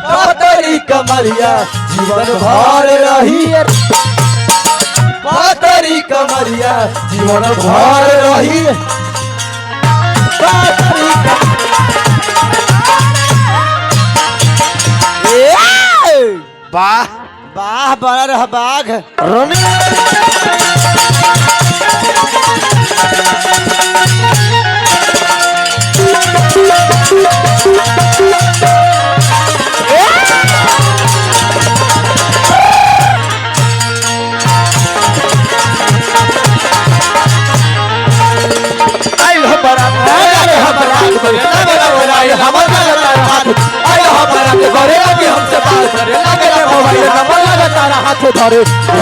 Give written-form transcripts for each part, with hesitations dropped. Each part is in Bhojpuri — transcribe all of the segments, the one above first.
पातरी कमरिया जीवन भर रही पातरी कमरिया जीवन भर रही पातरी वाह वाह बड़ा रहा बाघ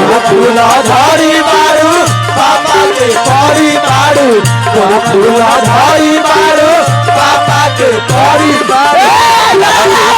फूलाधारी मारू पापा के परी मारू फूलाधारी मारू पापा के परी मारू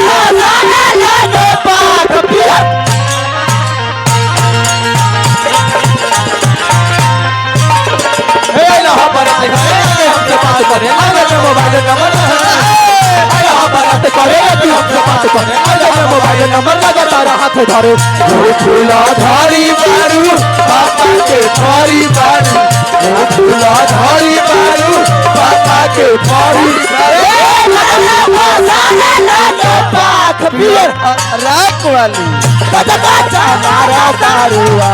फूलाधारी मारू पापा के परी मारू फूलाधारी मारू पापा के परी राख वाली हमारा दारुआ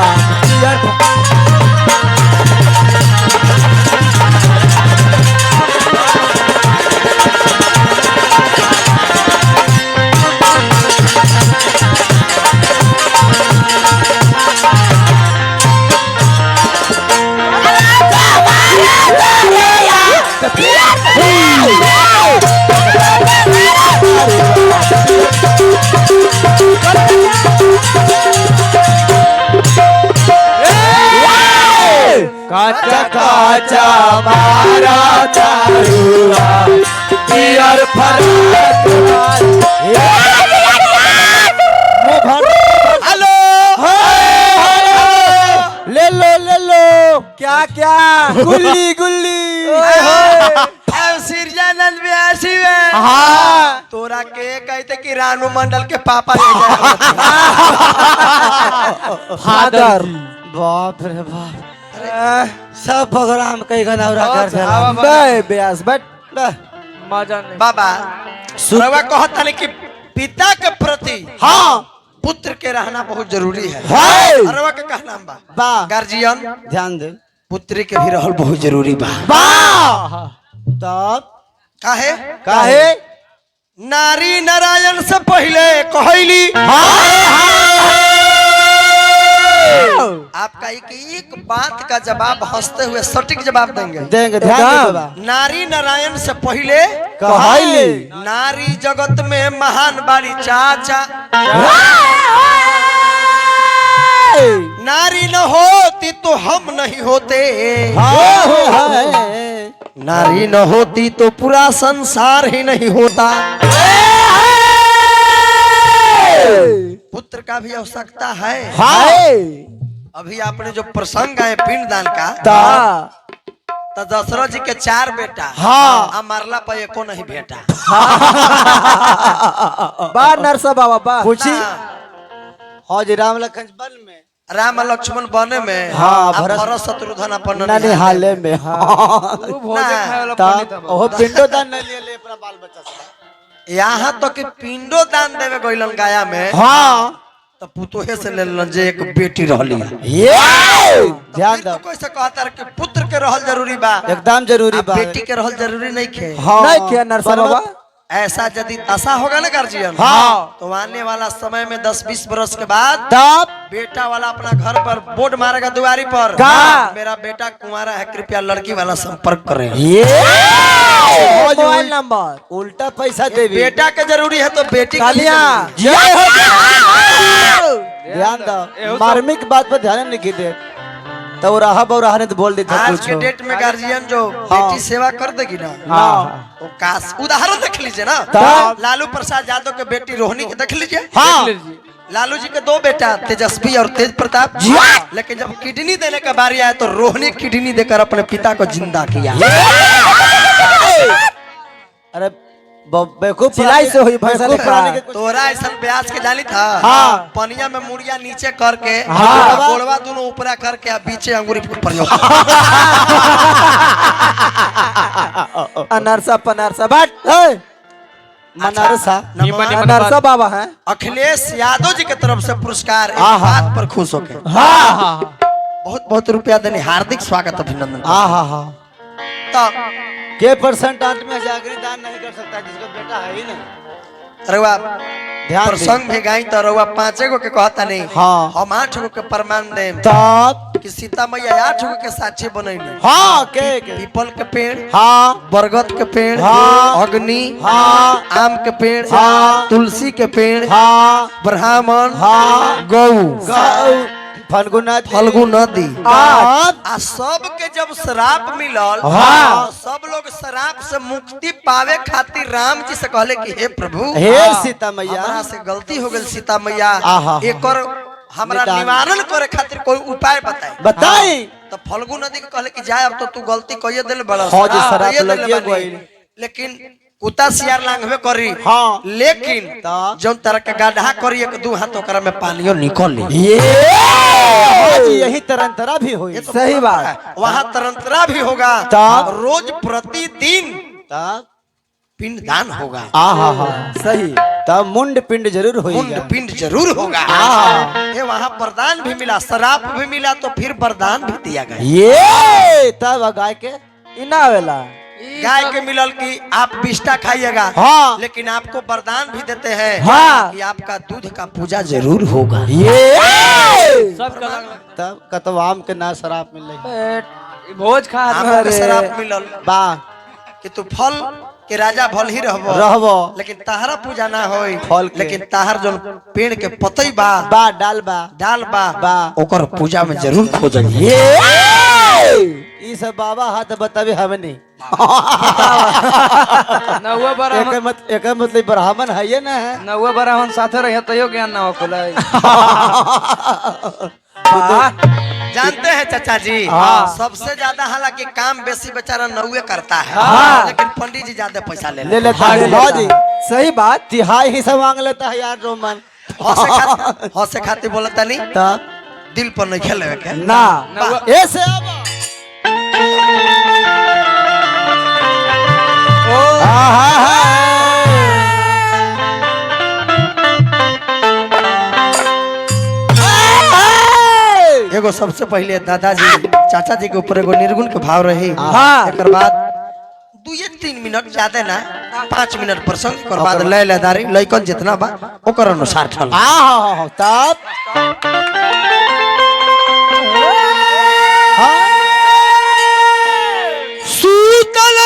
काचा काचा मारा दारुआ पियर फराक हेलो ले लो क्या क्या गुल्ली गुल्ली सिरजानंद व्यासी में हाँ तोरा के कहते कि रानू मंडल के पापा ले फादर बाप रे बाप सब प्रोग्राम कई गनौरा कर ब्यास बट मजा नहीं बाबा सुरवा कहता है कि पिता के प्रति हाँ पुत्र के रहना बहुत जरूरी है अरवा के कहना बा गार्जियन ध्यान दे पुत्री के भी रहल बहुत जरूरी बा तब काहे काहे नारी नारायण से पहले कहली आपका एक बात का जवाब हंसते हुए सटीक जवाब देंगे ध्यान दे बाबा नारी नारायण से पहले कहली नारी जगत में महान बाली चाचा नारी न होती तो हम नहीं होते नारी न होती तो पूरा संसार ही नहीं होता पुत्र का भी आवश्यकता है अभी आपने जो प्रसंग है पिंडदान का तो दशरथ जी के 4 बेटा हाँ मरला पर एको नहीं बेटा बा नरसा बाबा बा पूछी हाँ जी राम लखन वन में राम लक्ष्मण बने में हाँ भरत शत्रुघ्न अपन नानी हाले में ओह पिंडो दान नहीं ले अपना बाल बच्चा से यहाँ तो कि पिंडो दान देवे गइलन गाया में हाँ तो पुतोहे से ले लन जे एक बेटी रहली ध्यान दो कैसे कहता है कि पुत्र के रहल जरूरी बा एकदम जरूरी बा बेटी के रहल जरूरी नहीं खे नहीं किया नरसा बाबा ऐसा यदि दशा होगा ना गार्जियन तो आने वाला समय में 10-20 बरस के बाद तब बेटा वाला अपना घर पर बोर्ड मारेगा दुआरी पर मेरा बेटा कुंवारा है कृपया लड़की वाला संपर्क करें मोबाइल नंबर उल्टा पैसा देवी बेटा के जरूरी है तो बेटी के ध्यान दो मार्मिक बात पर ध्यान नहीं दे तो राहा बहुराहा ने तो बोल देता आज के डेट में गार्जियन जो बेटी सेवा कर देगी ना तो काश उदाहरण देख लीजिए ना लालू प्रसाद यादव के बेटी रोहिणी के देख लीजिए लालू जी के 2 बेटा तेजस्वी और तेज प्रताप लेकिन जब किडनी देने का बारी आया तो रोहिणी किडनी देकर अपने पिता को जिंदा किया। अरे बेवकूफ सिलाई से हुई भैंसा बेवकूफ प्राणी के कुछ- तोरा ऐसा ब्याज के जानी था हाँ। पनिया में मुड़िया नीचे करके हाँ। गोड़वा दोनों ऊपरा करके आ बीचे अंगूरी प्रयोग अनरसा पनरसा बट मनारसा अनरसा बाबा है। अखिलेश यादव जी के तरफ से पुरस्कार इस हाँ, हाँ। बात पर खुश होके हाँ बहुत बहुत रुपया देने हार्दिक स्वागत अभिनंदन हाँ तो के परसेंट आदमी जागरी दान नहीं कर सकता जिसका बेटा है ही नहीं। रउआ ध्यान दे। प्रसंग में गाई तो रउआ 5 गो के कहता नहीं हाँ। हम 8 गो के प्रमाण दे तब कि सीता मैया 8 गो के साक्षी बनैली हाँ के पीपल के पेड़ हाँ बरगद के पेड़ हाँ। अग्नि हाँ आम के पेड़ हाँ। तुलसी के पेड़ हाँ ब्राह्मण हाँ। गौ फल्गुना फल्गु नदी आप आ सब के जब शराप मिलल हाँ। सब लोग शराप से मुक्ति पावे खातिर राम जी से कहले कि हे प्रभु हे सीता मैया हमरा से गलती हो गई सीता मैया आहा। एकर हमरा निदान। निवारण करे खातिर कोई उपाय बताए बताई तो फल्गु नदी के कहले कि जाए अब तो तू गलती कइए देले बड़ा हाँ जी, शराप कइए देले लगिए बानी। गइल। लेकिन कुत्ता सियार लांघबे करी हाँ। लेकिन ता? जौन तरह के गड्ढा करी एक दू हाथ ओकरा में पानियो निकल ली ये हाँ जी, यही तरंतरा भी हुई ये तो सही बहुत बात। है। वहाँ तरंतरा भी होगा तब? रोज प्रतिदिन तब पिंडदान होगा सही तब मुंड पिंड जरूर मुंड होगा पिंड जरूर होगा आहा। ये वहाँ वरदान भी मिला शराप भी मिला तो फिर वरदान भी दिया गया ये तब गाय के इना आवेला गाय के मिलल कि आप बिष्टा खाइएगा हाँ। लेकिन आपको वरदान भी देते हैं हाँ। कि आपका दूध का पूजा जरूर होगा ये सब का अलग तब कतव आम के ना शराब मिल रही भोज खा आपको अरे। के शराप मिलल बा कि तू फल के राजा भल ही रहबो रहबो लेकिन ताहरा पूजा ना होई फल के। लेकिन ताहर जो पेड़ के पतई बा बा डाल बा डाल बा बा। ओकर पूजा में जरूर खोजल ये ई सब बाबा हाथ बतावे हमने नौवा ब्राह्मण एक मतलब ब्राह्मण है ये ना है नौवा ब्राह्मण साथे रहे तैयो ज्ञान ना होखला जानते हैं चाचा जी हाँ। सबसे ज्यादा हालांकि काम बेसी बेचारा नौवे करता है हाँ। लेकिन पंडित जी ज्यादा पैसा ले ले लेता है हाँ जी सही बात। तिहाई हिस्सा मांग लेता है यार रोमन हंसे खातिर बोलता नहीं तब दिल पर नहीं खेले के ना ऐसे अब एगो सबसे पहले दादाजी चाचा जी के ऊपर एगो निर्गुण के भाव रही हाँ। एक बाद 2-3 मिनट ज्यादा ना 5 मिनट प्रसंग ओकर बाद लय लयदारी लइकन जितना बा ओकर अनुसार ठल तब सूतल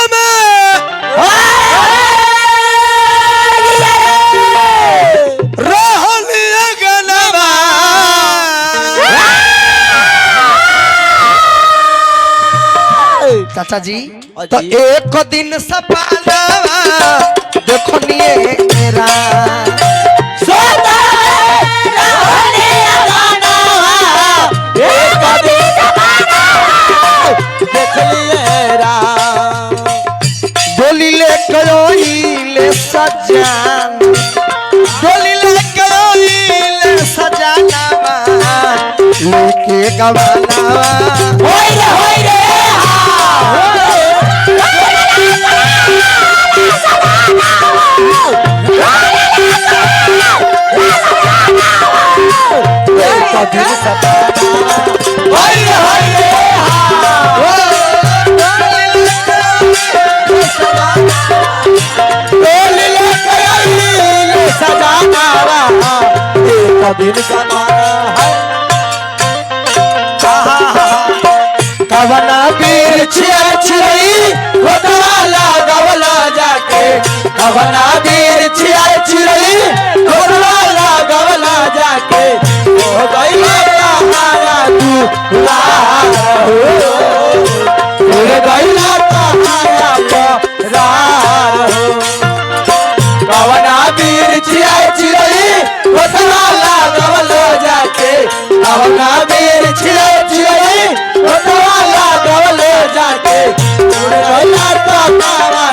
चाचा जी तो एक दिन सपना देखो मेरा डोली ले ले सजान डोली ले सजाना लेके गवाना कवना पीर छिड़ई घोटाला गवला जाके कवना पीर छिड़ई घोटाला गवला जाके हो गई कहाया तू लाल हो गईला कहाया परार हो कवना पीर छिड़ई घोटाला गवला जाके कवना पीर छिड़ई घोटाला गवला जाके उड़ गईला कहाया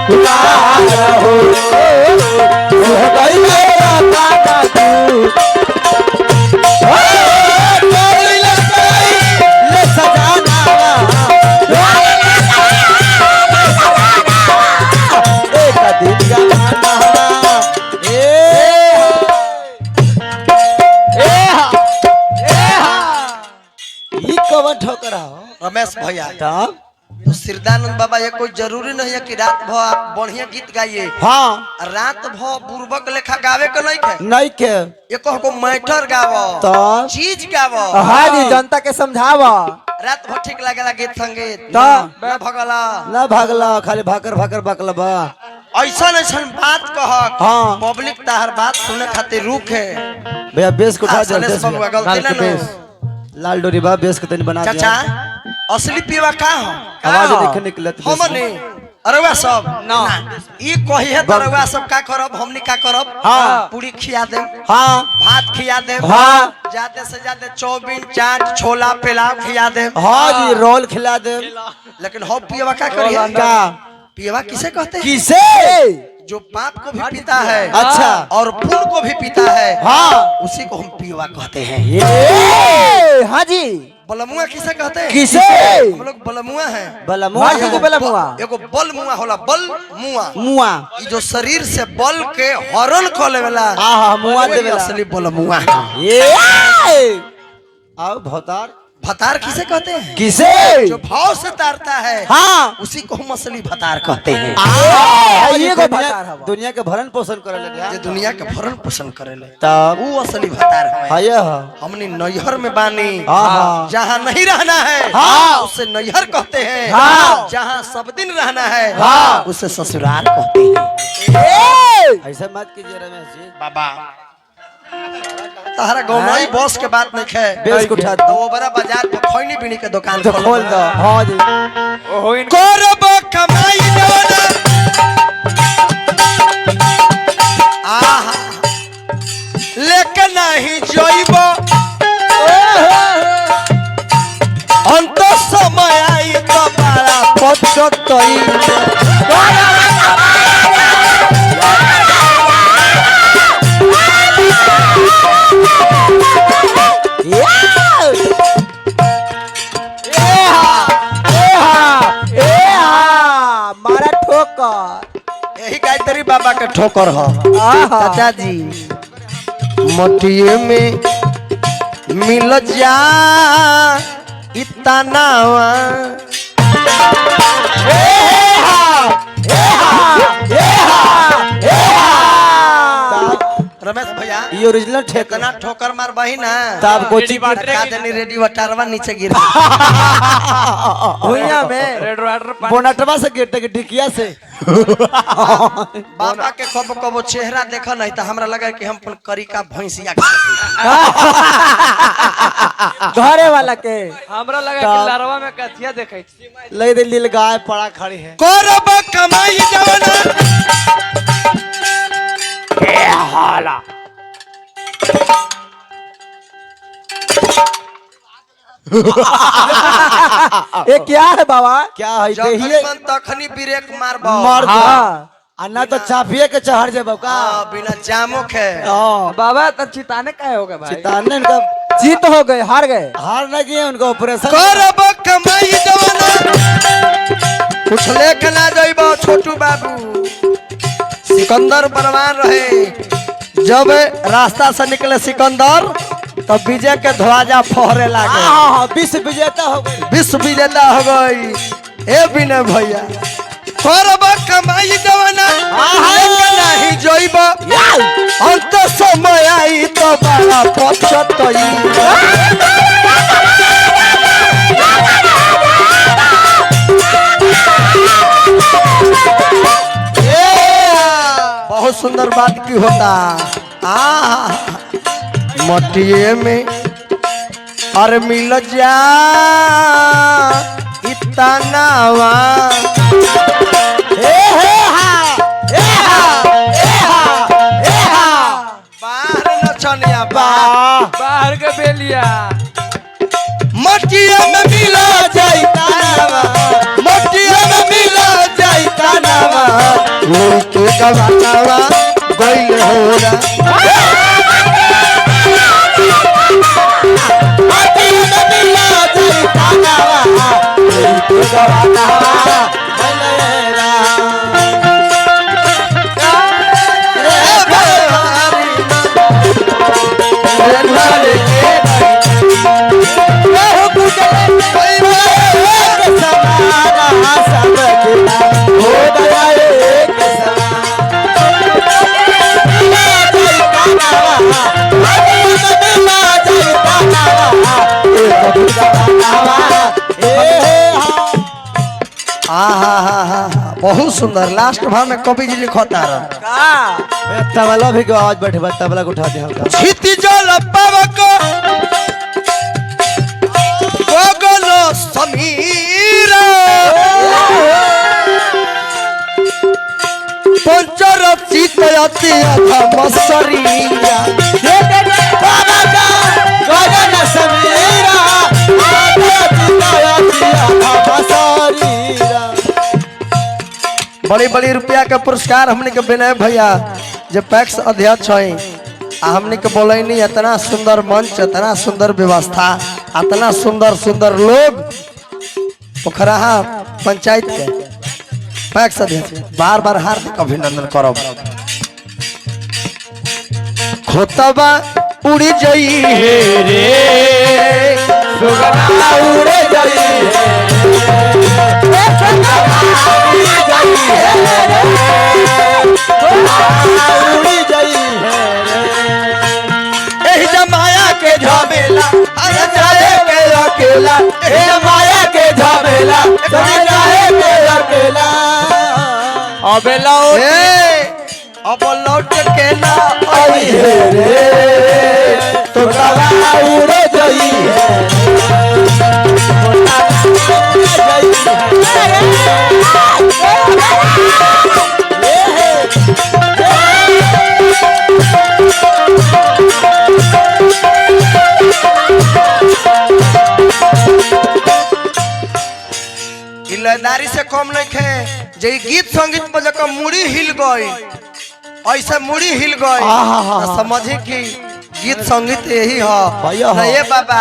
तू लाल हो रहो रमेश भैया तब तो सिरदानंद बाबा ये कोई जरूरी नहीं है कि रात भर आप बढ़िया गीत गाइए। हाँ रात भर बुर्बक लेखा गावे के नहीं है, नहीं के ये को मैटर गावो तब चीज गावो। हाँ जी जनता के समझावा रात भर ठीक लगेला गीत संगीत तब ना भगला ना भागला खाली भाकर भाकर बकला बा ऐसा ऐसा बात कह हाँ। पब्लिक ताहर बात सुने खातिर रुक है। भैया बेस को उठा सलेश जल्दी से। बबुआ गलती ना नो। लाल डोरी बा बेस के तनी बना चाचा दिया असली पीवा का हो आवाज नहीं निकलत बेस में। हमने अरवा सब ना ई कही है तो अरवा सब का करब हमनी का करब हाँ। पूरी खिया दे हाँ भात खिया दे हाँ। ज्यादा से ज्यादा चौबीन चाट छोला पुलाव खिया दे हाँ जी रोल खिला दे लेकिन हम पीवा का करिए का पीवा किसे कहते हैं? किसे जो पाप को भी पीता है अच्छा और पुण्य को भी पीता है हाँ उसी को हम पीवा कहते हैं। ए, हाँ जी बलमुआ किसे कहते हैं? किसे हम लोग बलमुआ हैं। बलमुआ हाँ जी को बेला मुआ एगो बल मुआ होला बल मुआ मुआ ई जो शरीर से बल के हरण खो लेवेला आहा मुआ वही देवेला असली बल मुआ है। ये आओ भौतार भतार किसे कहते हैं? किसे जो भाव से तारता है हाँ उसी को हम असली भतार कहते हैं। ये को भतार हवा। दुनिया के भरण पोषण करे ले जो दुनिया के भरण पोषण करेले तब वो असली भतार है। हाँ ये हाँ हमने नैहर में बानी हाँ। जहाँ नहीं रहना है हाँ। उसे नैहर कहते हैं हाँ। जहाँ सब दिन रहना है हाँ। उसे ससुराल कहते हैं। ऐसा मत कीजिए रमेश जी बाबा तहरा गौनाई बॉस के बात नहीं है बेस को उठा तो दो वो बड़ा बाजार में खैनी बीनी के दुकान तो खोल दो हाँ जी ओहो इन करब कमाई जवाना आहा लेकिन नहीं जइब अंत समय आई तो बड़ा पचतई मारा ठोकर यही गायत्री बाबा के ठोकर हो आहा। चाचा जी मटिए में मिल जा इतना रमेश भैया ये ओरिजिनल ठेका इतना ठोकर मार बही ना तब कोची रेडी वटारवा नीचे गिर भुइया में रेड वाटर पानी बोनटवा से गिरते के ढिकिया से बाबा के कब कब चेहरा देखा नहीं तो हमरा लगा कि हम अपन करिका भैंसिया घरे वाला के हमरा लगा कि लारवा में कथिया देखै छी लगे दे लील गाय पड़ा खड़ी है करब कमाई जवाना ये क्या है बाबा क्या है जखनी देहिए मन तखनी ब्रेक मारबो मर हाँ आ ना तो चापिए के चढ़ जेबो का बिना जामो के हाँ बाबा त चिताने काहे होगा भाई चिताने इनका जीत हो गए हार गए हार न गए उनका ऑपरेशन करब कमाई जवाना कुछ लेख ना जइबो छोटू बाबू सिकंदर परवान रहे जब रास्ता से निकले सिकंदर तब विजय के ध्वजा फहरे लागे हाँ विश्व विजेता हो गए विश्व विजेता हो गई ए विनय भैया करब कमाई जवाना नहीं जइब अंत समय आई तो बड़ा पछतई बहुत सुंदर बात की होता मटिए में और मिल जा इतना बाहर नचनिया बाहर के बेलिया मटिया में मिला जाइता मटिया में मिला जाइता नावा के गवानावा गइल होला मटिया में मिला जाइता नावा के गवानावा गइल होला बहुत सुंदर। लास्ट भाव में कवि जी लिखता रहा का तबला भी के आवाज बैठे बा, तबला को उठा दे हल्का। क्षितिजल पावक गगन समीरा पंचरचित अति अधम शरीरा गगन समीरा बड़ी बड़ी रुपया के पुरस्कार हमने के विनय भैया जो पैक्स अध्यक्ष हैं हमने के बोले नहीं। इतना सुंदर मंच, इतना सुंदर व्यवस्था, इतना सुंदर सुंदर लोग पोखराहा पंचायत के पैक्स अध्यक्ष बार बार हार्दिक अभिनंदन करब। खोतबा उड़ी जई हे रे सुगना उड़े जाई उड़ी जाई एही जमाया के झमेला अरे जाए के अकेला एही माया के झमेला सभी जाए के अकेला अबे लाओ अब लौट के ना आई है रे तो तला उड़े जाई इलादारी से कम नहीं खे जे गीत संगीत में जब मुड़ी हिल गई ऐसे मुड़ी हिल गई तो समझे कि गीत संगीत यही भैया है हो। ये बाबा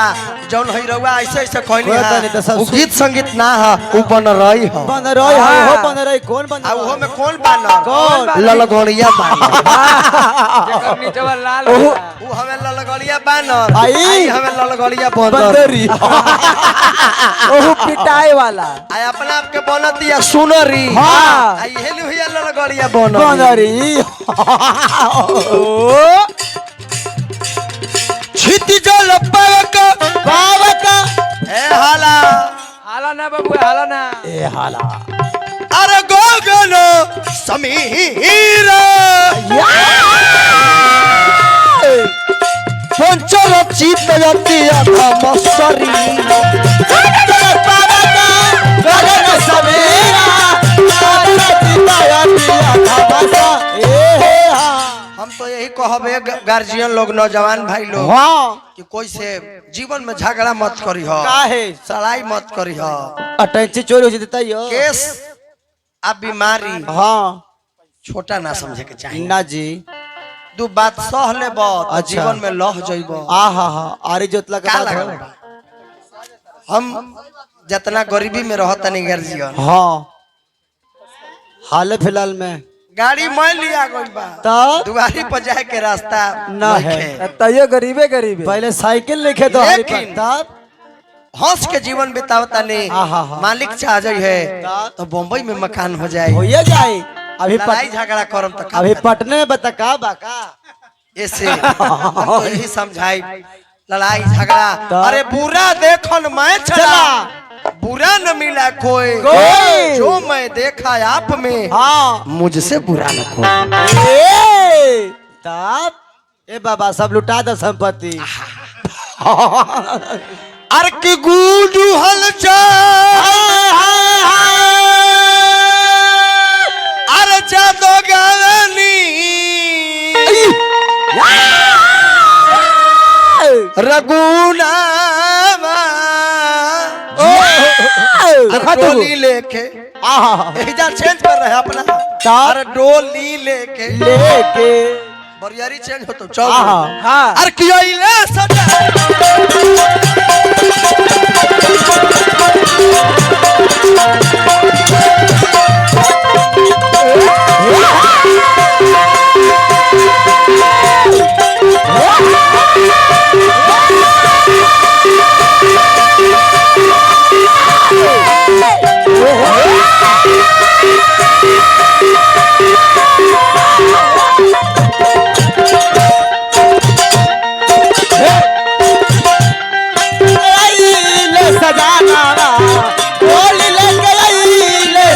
जौन है रउआ ऐसे ऐसे कहनी कोई तो नहीं तो सब है वो सुन- गीत संगीत ना है वो बन रही है बन रही है हो बन रही कौन बन आ वो में कौन बानर कौन? ललगोड़िया बानर जेकर नीचे वाला लाल होला। वो हमें ललगोड़िया बानर आई। हमें ललगोड़िया बंदर बंदरी ओहू पिटाए वाला आ अपना आप के बनतिया सुनरी हाँ। आ इहे हुई ललगोड़िया बनर बनरी क्षितिजल पावक बावक ए हाला हाला ना बाबू हाला ना। ए हाला अरे गगन समीर पंचरचित अति अधम शरीर गगन सवेरा हम तो यही कहबे गार्जियन लोग नौजवान भाई लोग हाँ कि कोई से जीवन में झगड़ा मत करी हो काहे सड़ाई मत करी हो अटैची चोरी हो जाता है केस अब बीमारी हाँ छोटा ना समझे के चाहिए ना जी दू बात सह ले बहुत अच्छा। जीवन में लह जइबो आ हा हा आरी जोतला का का बात लगल है बा? हम जितना गरीबी में रहता नहीं गार्जियन हाँ हाल फिलहाल में गाड़ी मैं लिया गई बा तब दुआरी पर जाए के रास्ता ना है। नइखे। तैयो गरीबे गरीबे पहले साइकिल लिखे तो हरी पर लेकिन- तब हंस के जीवन बितावता नहीं आहा। मालिक चाह जाई है तो बम्बई में मकान हो जाए होइए जाए अभी लड़ाई झगड़ा करम तो का अभी फायदा? पटने में बता का बाका ऐसे हम तो यही समझाई लड़ाई झगड़ा तो- अरे बुरा देखन मैं चला बुरा न मिला कोई कोई। जो मैं देखा आप में हाँ मुझसे बुरा न कोई ए तब ए बाबा सब लुटा दो संपत्ति अर की गुडू अरे जादो गावनी रघुनामा अरे डोली लेके एजा चेंज कर रहे हैं अपना अरे डोली लेके लेके बरियारी चेंज हो तो चल हाँ अरे किया ले सजा ले सजाना डोली लेके ले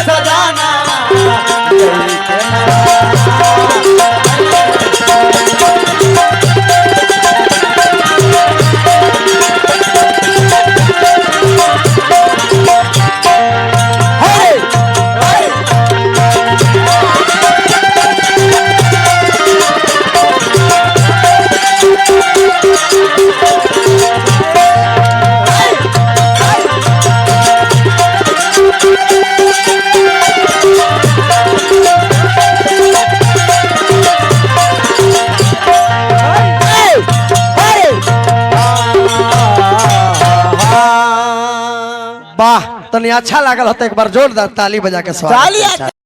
वाह तनी अच्छा लागल होता एक बार जोरदार ताली बजा के स्वागत ताली